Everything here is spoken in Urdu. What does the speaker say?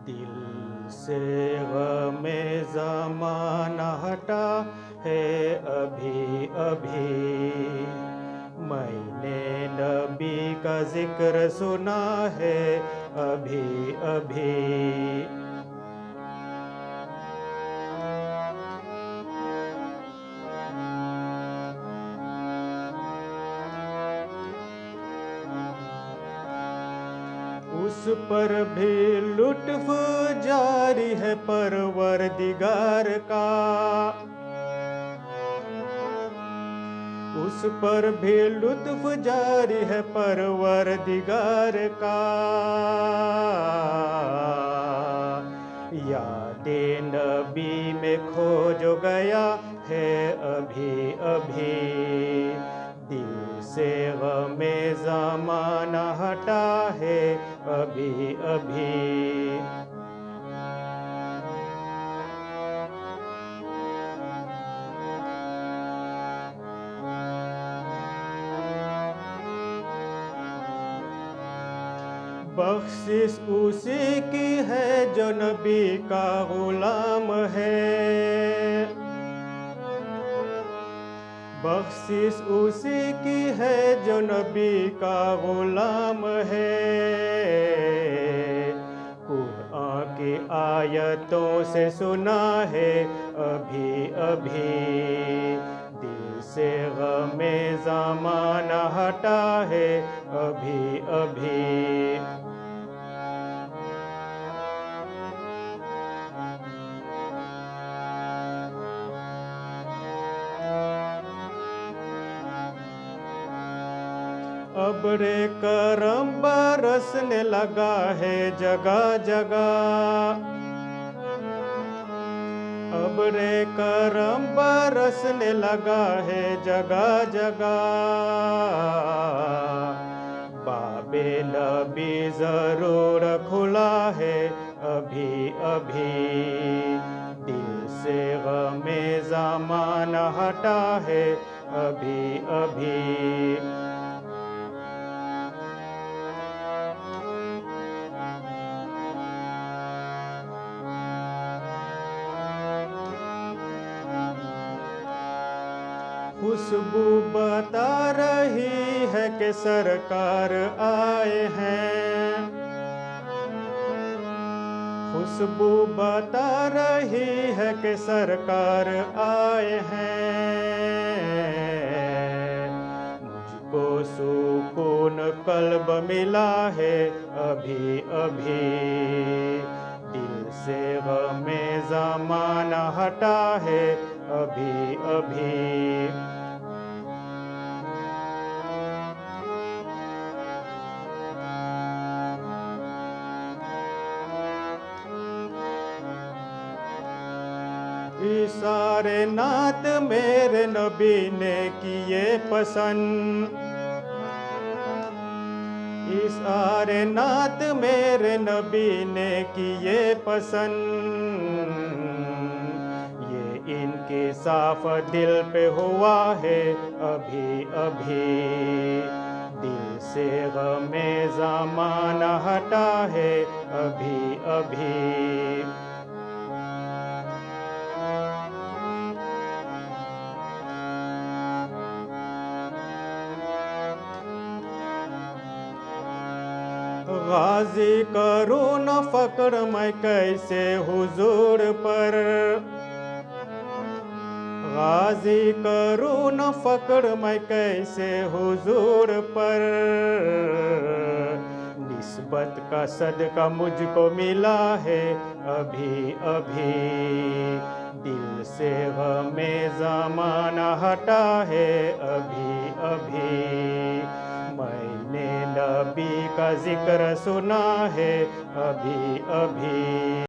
دل سے غم زمانہ ہٹا ہے ابھی ابھی، میں نے نبی کا ذکر سنا ہے ابھی ابھی۔ اس پر بھی لطف جاری ہے پروردگار کا، اس پر بھی لطف جاری ہے پروردگار کا، یاد نبی میں کھو جو گیا ہے ابھی ابھی، دل سے غم زمانہ ہٹا ہے ابھی ابھی۔ بخشش اسی کی ہے جو نبی کا غلام ہے، بخشش اسی کی ہے جو نبی کا غلام ہے، قرآن کی آیتوں سے سنا ہے ابھی ابھی، دل سے غم زمانہ ہٹا ہے ابھی ابھی۔ ابر کرم برسنے لگا ہے جگہ جگہ، ابر کرم برسنے لگا ہے جگہ جگہ، باب نبی ضرور کھلا ہے ابھی ابھی، دل سے غم زمانہ ہٹا ہے ابھی ابھی۔ خوشبو بتا رہی ہے کہ سرکار آئے ہیں، خوشبو بتا رہی ہے کہ سرکار آئے ہیں، مجھ کو سکون قلب ملا ہے ابھی ابھی، دل سے غم زمانہ ہٹا ہے ابھی ابھی۔ سارے نعت میرے نبی نے کیے پسند، سارے نعت میرے نبی نے کیے پسند، یہ ان کے صاف دل پہ ہوا ہے ابھی ابھی، دل سے غم زمانہ ہٹا ہے ابھی ابھی۔ غازی کروں نہ فخر میں کیسے حضور پر، غازی کروں نہ فخر میں کیسے حضور پر، نسبت کا صدقہ مجھ کو ملا ہے ابھی ابھی، دل سے غم زمانہ ہٹا ہے ابھی ابھی، میں نے نبی کا ذکر سنا ہے ابھی ابھی۔